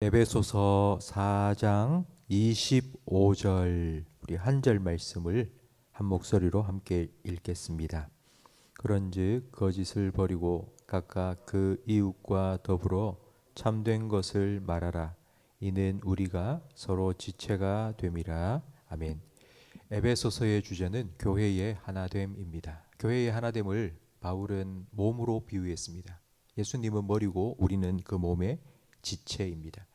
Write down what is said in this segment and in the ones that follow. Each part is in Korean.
에베소서 4장 25절 우리 한 절 말씀을 한 목소리로 함께 읽겠습니다. 그런즉 거짓을 버리고 각각 그 이웃과 더불어 참된 것을 말하라. 이는 우리가 서로 지체가 됨이라. 아멘. 에베소서의 주제는 교회의 하나됨입니다. 교회의 하나됨을 바울은 몸으로 비유했습니다. 예수님은 머리고 우리는 그 몸의 지체입니다.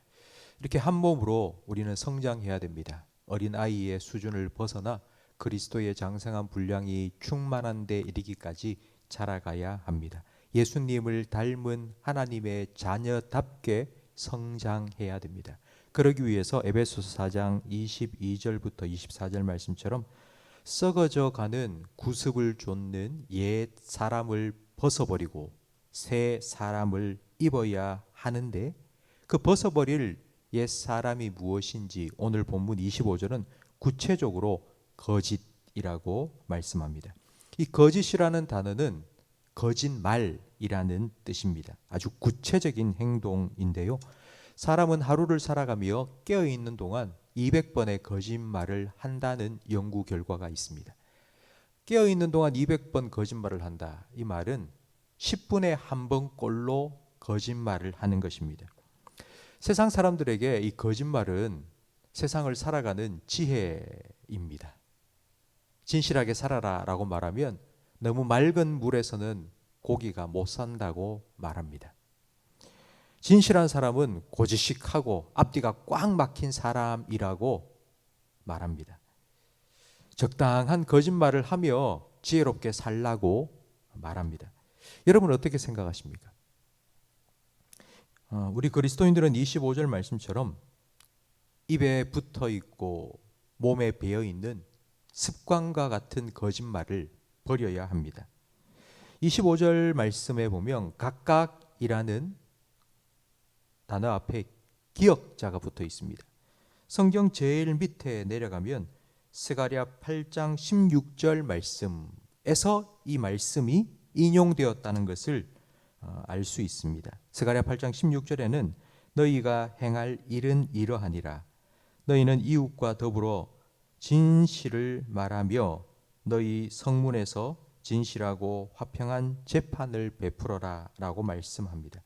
이렇게 한 몸으로 우리는 성장해야 됩니다. 어린 아이의 수준을 벗어나 그리스도의 장성한 분량이 충만한 데 이르기까지 자라가야 합니다. 예수님을 닮은 하나님의 자녀답게 성장해야 됩니다. 그러기 위해서 에베소서 4장 22절부터 24절 말씀처럼 썩어져 가는 구습을 좇는 옛 사람을 벗어버리고 새 사람을 입어야 하는데, 그 벗어버릴 옛 사람이 무엇인지 오늘 본문 25절은 구체적으로 거짓이라고 말씀합니다. 이 거짓이라는 단어는 거짓말이라는 뜻입니다. 아주 구체적인 행동인데요. 사람은 하루를 살아가며 깨어있는 동안 200번의 거짓말을 한다는 연구 결과가 있습니다. 깨어있는 동안 200번 거짓말을 한다. 이 말은 10분에 한 번꼴로 거짓말을 하는 것입니다. 세상 사람들에게 이 거짓말은 세상을 살아가는 지혜입니다. 진실하게 살아라 라고 말하면 너무 맑은 물에서는 고기가 못 산다고 말합니다. 진실한 사람은 고지식하고 앞뒤가 꽉 막힌 사람이라고 말합니다. 적당한 거짓말을 하며 지혜롭게 살라고 말합니다. 여러분은 어떻게 생각하십니까? 우리 그리스도인들은 25절 말씀처럼 입에 붙어 있고 몸에 배어 있는 습관과 같은 거짓말을 버려야 합니다. 25절 말씀에 보면 각각이라는 단어 앞에 기역자가 붙어 있습니다. 성경 제일 밑에 내려가면 스가랴 8장 16절 말씀에서 이 말씀이 인용되었다는 것을 알 수 있습니다. 스가랴 8장 16절에는 너희가 행할 일은 이러하니라. 너희는 이웃과 더불어 진실을 말하며 너희 성문에서 진실하고 화평한 재판을 베풀어라 라고 말씀합니다.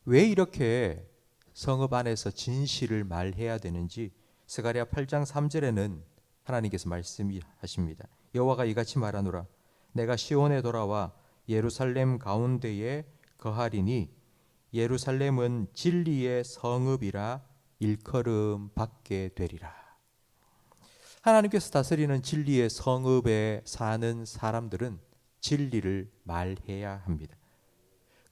왜 이렇게 성읍 안에서 진실을 말해야 되는지 스가랴 8장 3절에는 하나님께서 말씀하십니다. 여호와가 이같이 말하노라. 내가 시온에 돌아와 예루살렘 가운데에 거하리니 예루살렘은 진리의 성읍이라 일컬음 받게 되리라. 하나님께서 다스리는 진리의 성읍에 사는 사람들은 진리를 말해야 합니다.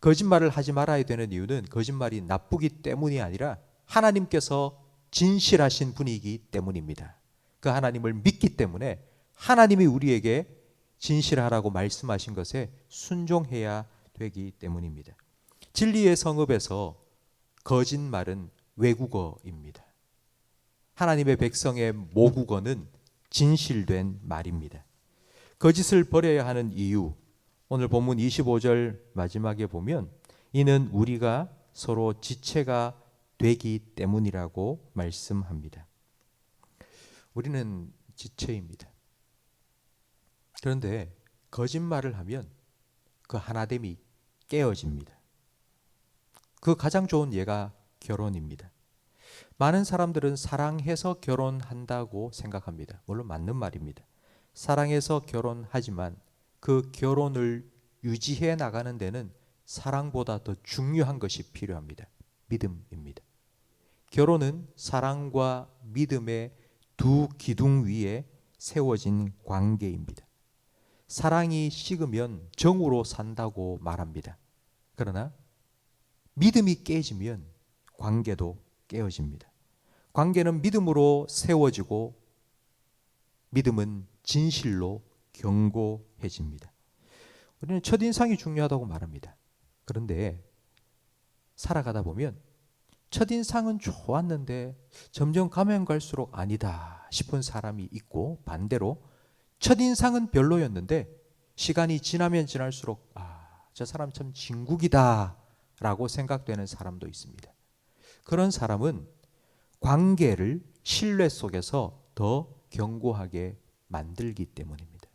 거짓말을 하지 말아야 되는 이유는 거짓말이 나쁘기 때문이 아니라 하나님께서 진실하신 분이기 때문입니다. 그 하나님을 믿기 때문에 하나님이 우리에게 진실하라고 말씀하신 것에 순종해야 되기 때문입니다. 진리의 성읍에서 거짓말은 외국어입니다. 하나님의 백성의 모국어는 진실된 말입니다. 거짓을 버려야 하는 이유, 오늘 본문 25절 마지막에 보면 이는 우리가 서로 지체가 되기 때문이라고 말씀합니다. 우리는 지체입니다. 그런데 거짓말을 하면 그 하나됨이 깨어집니다. 그 가장 좋은 예가 결혼입니다. 많은 사람들은 사랑해서 결혼한다고 생각합니다. 물론 맞는 말입니다. 사랑해서 결혼하지만 그 결혼을 유지해 나가는 데는 사랑보다 더 중요한 것이 필요합니다. 믿음입니다. 결혼은 사랑과 믿음의 두 기둥 위에 세워진 관계입니다. 사랑이 식으면 정으로 산다고 말합니다. 그러나 믿음이 깨지면 관계도 깨어집니다. 관계는 믿음으로 세워지고 믿음은 진실로 견고해집니다. 우리는 첫인상이 중요하다고 말합니다. 그런데 살아가다 보면 첫인상은 좋았는데 점점 가면 갈수록 아니다 싶은 사람이 있고, 반대로 첫인상은 별로였는데 시간이 지나면 지날수록 저 사람 참 진국이다 라고 생각되는 사람도 있습니다. 그런 사람은 관계를 신뢰 속에서 더 견고하게 만들기 때문입니다.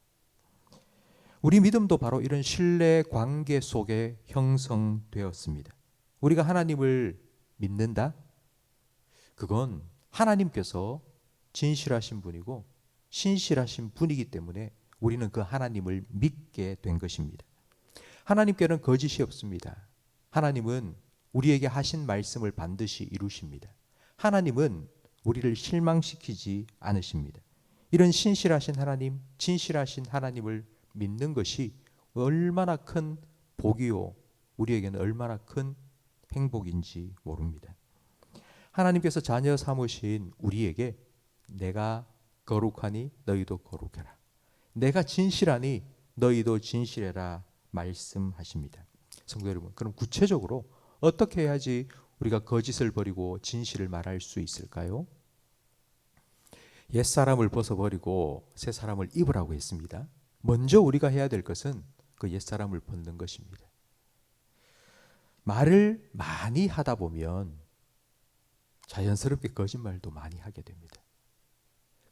우리 믿음도 바로 이런 신뢰 관계 속에 형성되었습니다. 우리가 하나님을 믿는다? 그건 하나님께서 진실하신 분이고 신실하신 분이기 때문에 우리는 그 하나님을 믿게 된 것입니다. 하나님께는 거짓이 없습니다. 하나님은 우리에게 하신 말씀을 반드시 이루십니다. 하나님은 우리를 실망시키지 않으십니다. 이런 신실하신 하나님, 진실하신 하나님을 믿는 것이 얼마나 큰 복이요, 우리에게는 얼마나 큰 행복인지 모릅니다. 하나님께서 자녀 삼으신 우리에게 내가 거룩하니 너희도 거룩해라, 내가 진실하니 너희도 진실해라 말씀하십니다. 성도 여러분, 그럼 구체적으로 어떻게 해야지 우리가 거짓을 버리고 진실을 말할 수 있을까요? 옛사람을 벗어버리고 새사람을 입으라고 했습니다. 먼저 우리가 해야 될 것은 그 옛사람을 벗는 것입니다. 말을 많이 하다 보면 자연스럽게 거짓말도 많이 하게 됩니다.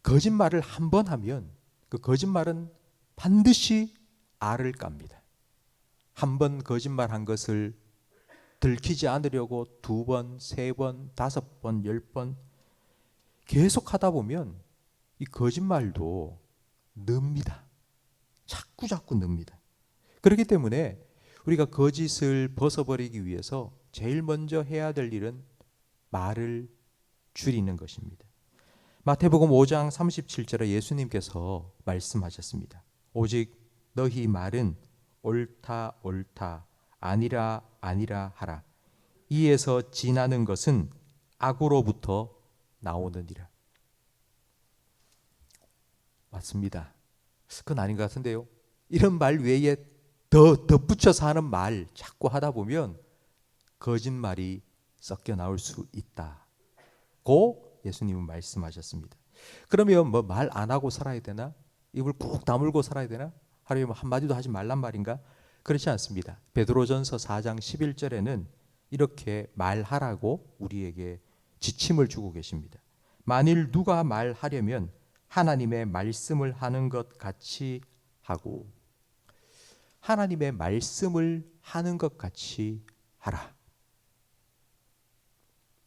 거짓말을 한 번 하면 그 거짓말은 반드시 알을 깝니다. 한 번 거짓말한 것을 들키지 않으려고 2번, 3번, 5번, 10번 계속 하다 보면 이 거짓말도 늡니다. 자꾸 늡니다. 그렇기 때문에 우리가 거짓을 벗어버리기 위해서 제일 먼저 해야 될 일은 말을 줄이는 것입니다. 마태복음 5장 37절에 예수님께서 말씀하셨습니다. 오직 너희 말은 옳다 옳다 아니라 아니라 하라. 이에서 지나는 것은 악으로부터 나오느니라. 맞습니다. 그건 아닌 것 같은데요. 이런 말 외에 더 덧붙여서 하는 말 자꾸 하다 보면 거짓말이 섞여 나올 수 있다고 예수님은 말씀하셨습니다. 그러면 뭐 말 안 하고 살아야 되나? 입을 꾹 다물고 살아야 되나? 하루에 뭐 한마디도 하지 말란 말인가? 그렇지 않습니다. 베드로전서 4장 11절에는 이렇게 말하라고 우리에게 지침을 주고 계십니다. 만일 누가 말하려면 하나님의 말씀을 하는 것 같이 하고, 하나님의 말씀을 하는 것 같이 하라.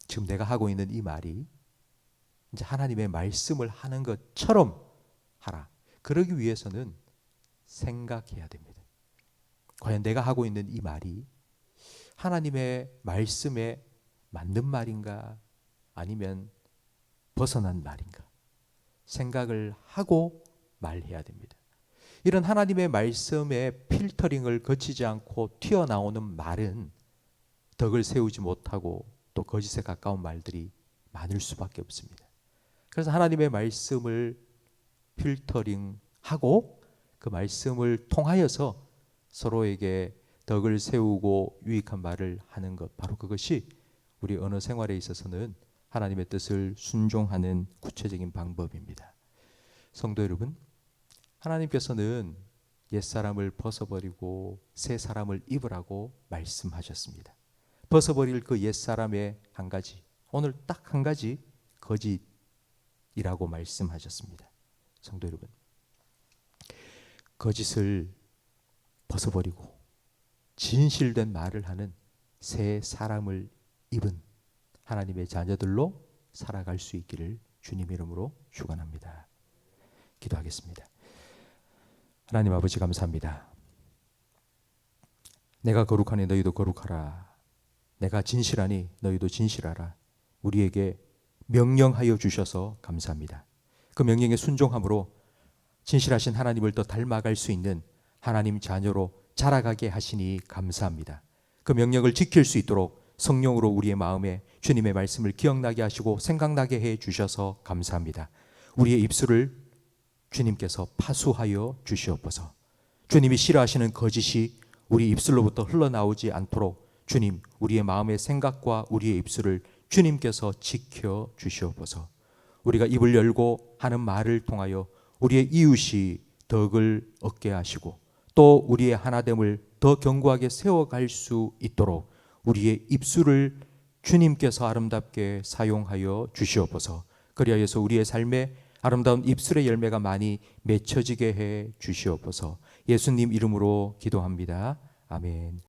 지금 내가 하고 있는 이 말이 이제 하나님의 말씀을 하는 것처럼 하라. 그러기 위해서는 생각해야 됩니다. 과연 내가 하고 있는 이 말이 하나님의 말씀에 맞는 말인가 아니면 벗어난 말인가 생각을 하고 말해야 됩니다. 이런 하나님의 말씀에 필터링을 거치지 않고 튀어나오는 말은 덕을 세우지 못하고 또 거짓에 가까운 말들이 많을 수밖에 없습니다. 그래서 하나님의 말씀을 필터링하고 그 말씀을 통하여서 서로에게 덕을 세우고 유익한 말을 하는 것, 바로 그것이 우리 언어 생활에 있어서는 하나님의 뜻을 순종하는 구체적인 방법입니다. 성도 여러분, 하나님께서는 옛사람을 벗어버리고 새 사람을 입으라고 말씀하셨습니다. 벗어버릴 그 옛사람의 한 가지, 오늘 딱 한 가지 거짓이라고 말씀하셨습니다. 성도 여러분, 거짓을 벗어버리고 진실된 말을 하는 새 사람을 입은 하나님의 자녀들로 살아갈 수 있기를 주님 이름으로 축원합니다. 기도하겠습니다. 하나님 아버지 감사합니다. 내가 거룩하니 너희도 거룩하라. 내가 진실하니 너희도 진실하라. 우리에게 명령하여 주셔서 감사합니다. 그 명령에 순종함으로 진실하신 하나님을 더 닮아갈 수 있는 하나님 자녀로 자라가게 하시니 감사합니다. 그 명령을 지킬 수 있도록 성령으로 우리의 마음에 주님의 말씀을 기억나게 하시고 생각나게 해 주셔서 감사합니다. 우리의 입술을 주님께서 파수하여 주시옵소서. 주님이 싫어하시는 거짓이 우리 입술로부터 흘러나오지 않도록 주님, 우리의 마음의 생각과 우리의 입술을 주님께서 지켜 주시옵소서. 우리가 입을 열고 하는 말을 통하여 우리의 이웃이 덕을 얻게 하시고 또 우리의 하나됨을 더 견고하게 세워갈 수 있도록 우리의 입술을 주님께서 아름답게 사용하여 주시옵소서. 그리하여서 우리의 삶에 아름다운 입술의 열매가 많이 맺혀지게 해 주시옵소서. 예수님 이름으로 기도합니다. 아멘.